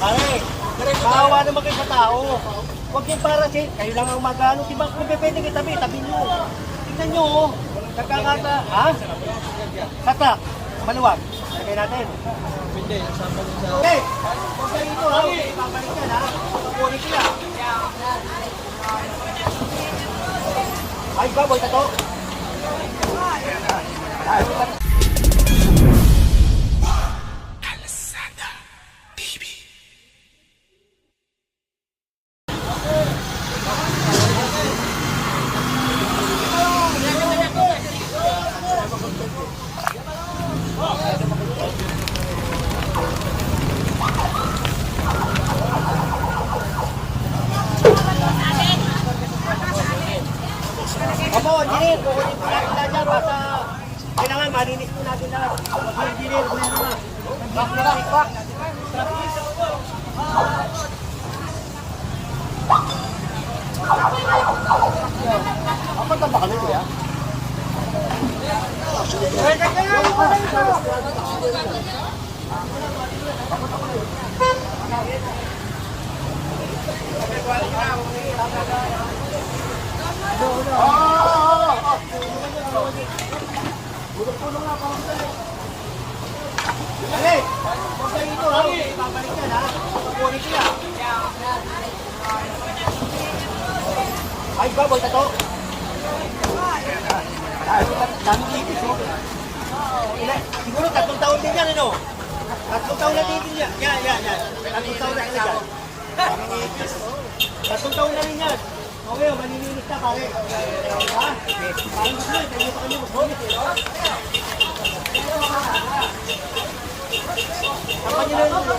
Pare, maawa naman kayo sa tao. Huwag yung para kayo lang ang magano. Diba kung pwede kayo tabi nyo. Tingnan nyo, oh. Nagkakata, ha? Kata, maluwag. Lagay natin. Hindi, kasama din sa... Okay, huwag kayo ito, ha? Ibabalik yan, ha? Kukunin sila. Ay, baboy ka to. Opo, engineer, kukunin po natin lahat dyan. Basta, kailangan malinis po natin lahat. Engineer, kunin mo na. Back. Apa tambah kali itu ya? Hey, huwag kayo ito, ha? Ibabalik yan, ha? Kukunin sila. Ay, baboy ka to. Daming ipis, oh. Siguro 3 taon din yan, ano? 3 taon na din yan. Yan. 3 taon na din yan. Daming ipis. 3 taon na rin yan. Okay, manininis na, pare. Ha? Parang gusto nyo, tayo pa kami mag-honest, eh, no? Kapan nyo na yun, no?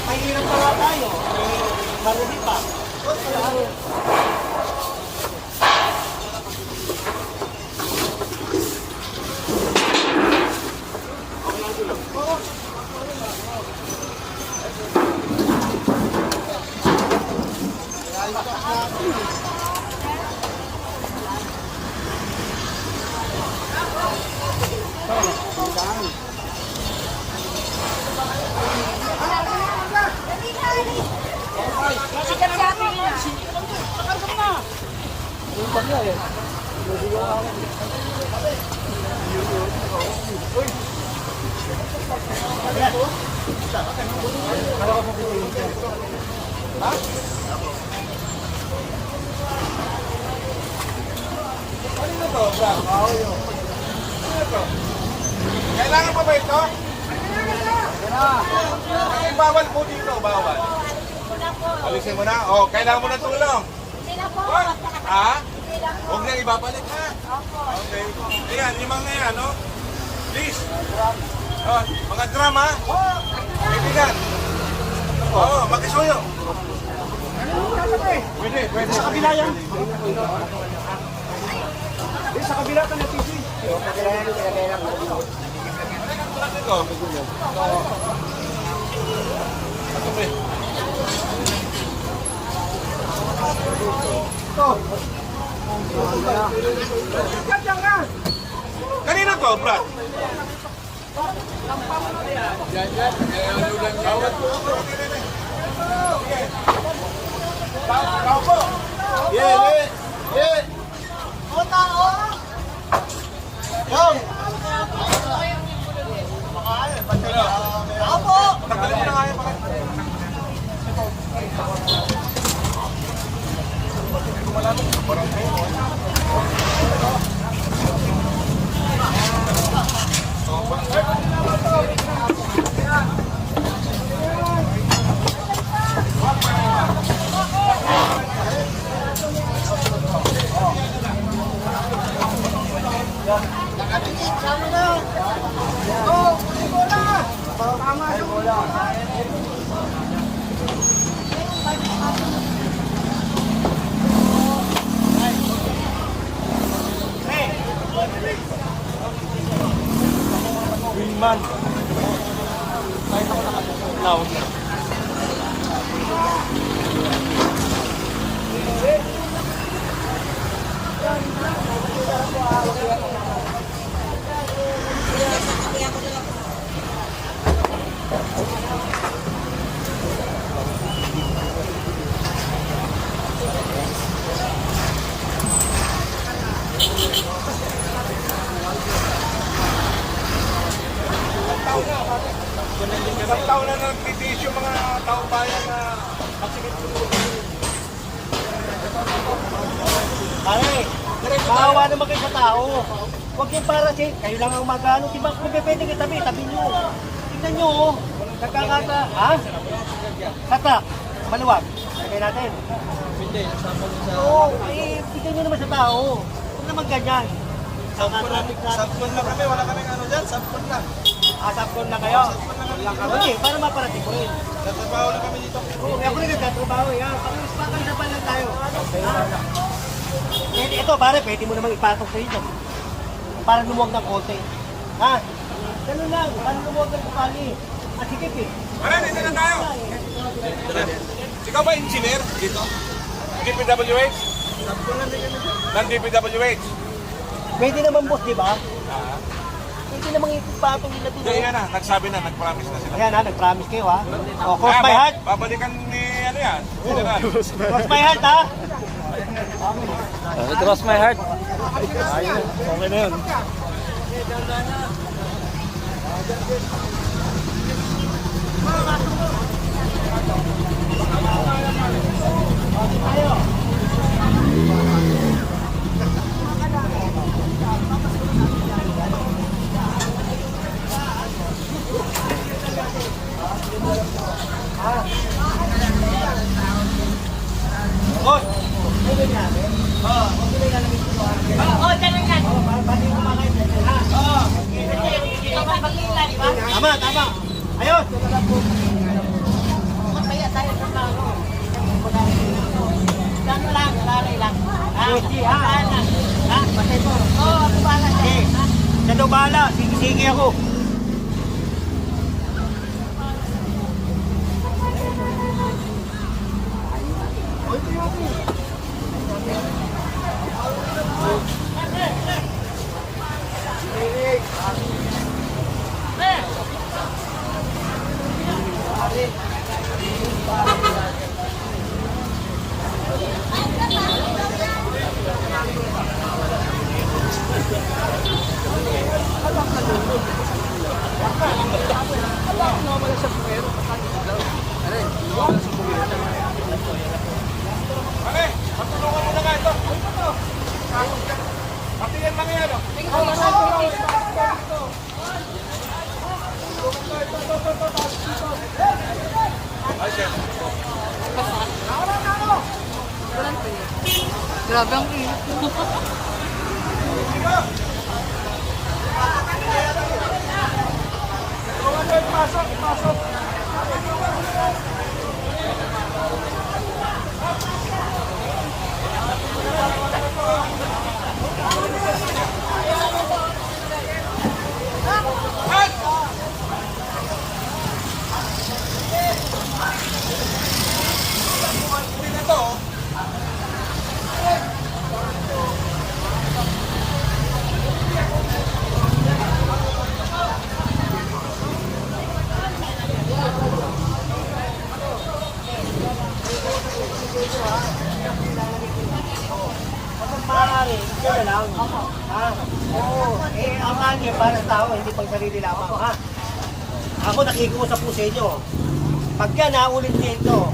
Mahirap pala tayo. Marumi pa. Sikat sa atin na. Nakargam na. Yung bagya eh. Ha? Ano to, bro? Ano to? Kailangan pa ba ito? Ang bawal po dito, bawal. Alisin mo na. O, kailangan mo na tulong. What? Ha? Huwag na ibabalik ha. Okay. Ayan, limang na yan, no? Please. Mga drum ha. Kaibigan. Oo, makisuyo. Pwede. Sa kabila yan. Sa kabila ka na, Tisi. Ito. Kanina to, Brad? Yan. Bawat po. Bawat po. O tao! Yung! Tao po! Tagalin mo na nga yan. Winman. Tawag na. Isang taon na nagtitiis yung mga taong bayan na maksikip. Pare, maawa naman kayo sa tao. Huwag yung para si, kayo lang ang magano. Diba kung pwede kayo tabi nyo. Tignan nyo, oh. Nagkakata, ha? Kata, maluwag. Lagay natin. Oo, tignan nyo naman sa tao. Huwag naman ganyan. Sabkon lang kami, wala kaming ano dyan, sabkon lang. Asapkon na kayo. Hindi, para maparating ko rin. Nagtrabaho lang kami dito. Oo, ako rin nagtatrabaho. Pag-usapan lang tayo. Ito, pare, pwede mo namang ipatok sa inyo. Para lumuwag ng konti. Ha? Ganun lang, para lumuwag ng kupali. At sikip eh. Pare, dito na tayo. Ikaw ba engineer dito? DPWH? Ng DPWH? Pwede naman boss, di ba? Pwede namang ipatong nila dito. Hindi, yan na, nagsabi na, nag-promise na sila. Ayan ha, nag-promise kayo ha. O, cross my heart. Babalikan ni ano yan? General. Cross my heart ha. Cross my heart. Ayun, okay na yun. Boss, pwede namin? Oo, okay na namin ito. Oo, dyan yan. Pati kumakain dyan, ha? Oo. Tama, tama. Ayos. Kaya tayo sa tao. Gano'n lang, lalay lang. Sige, ha? Ha? Patay mo. Oo, ako bala Sige. siya. Siya daw bahala. Sige ako. Pare, matulungan mo na nga ito. Patiyan lang yan. Ay, chef. Grabe ang init. maaari, ikaw na lang. Ha? Oo. Ang money para sa tao, hindi pang sarili lamang. Ha? Ako nakikiusap po sa inyo. Pagka naulit nito,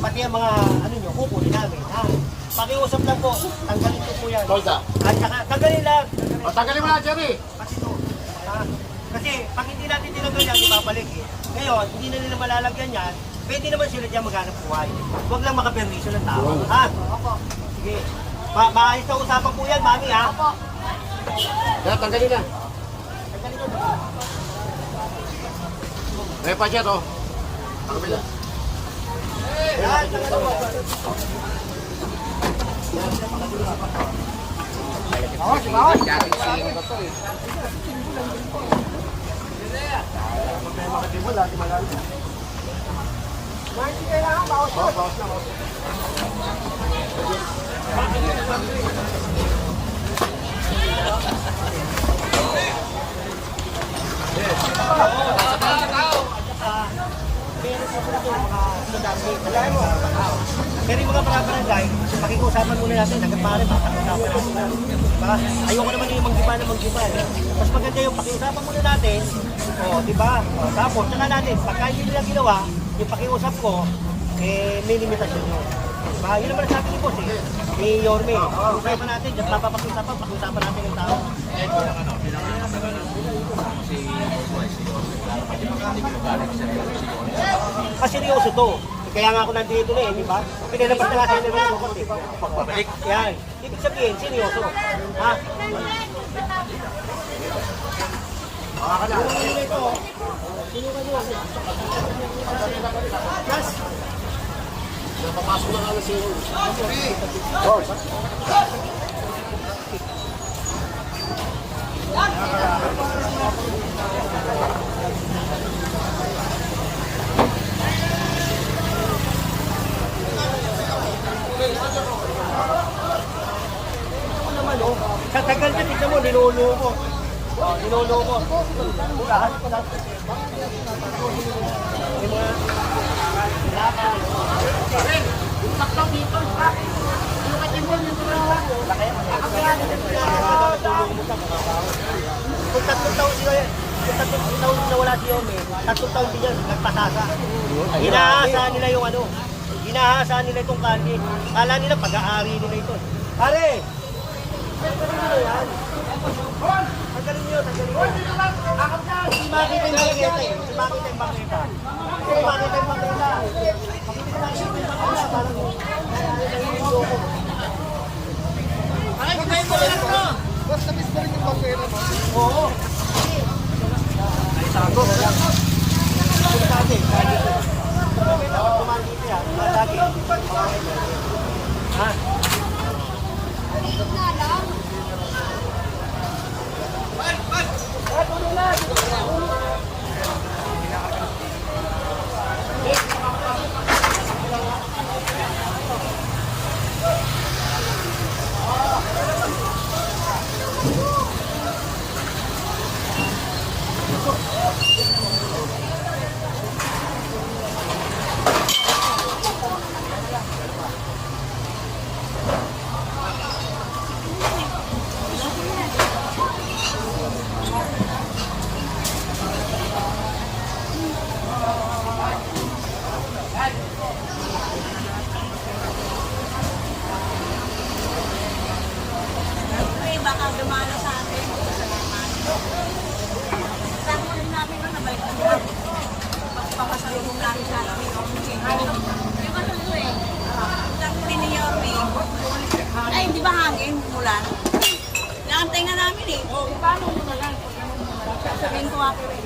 pati ang mga, kukunin namin. Ha? Pakiusap lang po, tanggalin ko po yan. Tolda. At saka, tanggalin lang. O, tanggalin mo na, Jerry. Kasi ito. Ha? Kasi pag hindi natin tinanggal yan, ibabalik eh. Ngayon, hindi na nila malalagyan yan, pwede naman sila dyan maghanap buhay. Huwag lang makapermiso ng tao. Ha? Sige. Maayos na usapan po yan, mami ha? Kaya tanggalin na. May pa siya to. Tanggalin na. Yan, tanggalin mo. Pero yung mga barangay, pakiusapan muna natin, hanggang maaari, pakiusapan natin. Diba? Ayoko naman yung manggiba na manggiba. Mas maganda yung pakiusapan muna natin, diba? Tapos, saka natin, pagka hindi nila ginawa, yung pakiusap ko, may limitasyon yun. Diba? Yun naman ang sabi ni Boss ni Yorme. Pakiusapan natin, just pakiusapan natin yung tao. Seryoso to. Kaya nga ako nandito na di ba? Pinalabas na nga sa nila ng lukot Pagbabalik. Yan. Ibig sabihin, seryoso. Ha? Sino ito? Sino ka nyo? Yes. Napapasok na ka na siya. Sa tagal na, tignan mo, niluluko. Niluluko. Lahat pa lang. Yung mga lakay. Sakto dito, ha? Yung katibon yung tulawa. Kung 3 taon sila, kung 3 taon na wala si Yome, 3 taon din yan, nagpasasa. Hinahasa nila yung hinahasa nila itong kandi. Kala nila pag-aari nila ito. Pare! Tanggalin nyo yan. Tanggalin nyo. Si Makita yung makita eh. Si Makita yung makita. Si Makita yung makita. Makita lang yung makita. Parang nahihilo ko. Ay, kutayin mo lang bro. Basta miss pa rin yung pagpera mo. Oo. Ay, sago. Kung sabi, tumahan dito yan. Lagi. Ha? Baka dumalo sa atin. Saan ko rin namin na nabalik na nila. Pagpapasalubong namin sa atin. Yung ano eh. Saan ko rin ni Yorme. Ay, hindi ba hangin? Mulan. Nakantay nga namin eh. Paano mo na lang? Sabihin ko ako rin.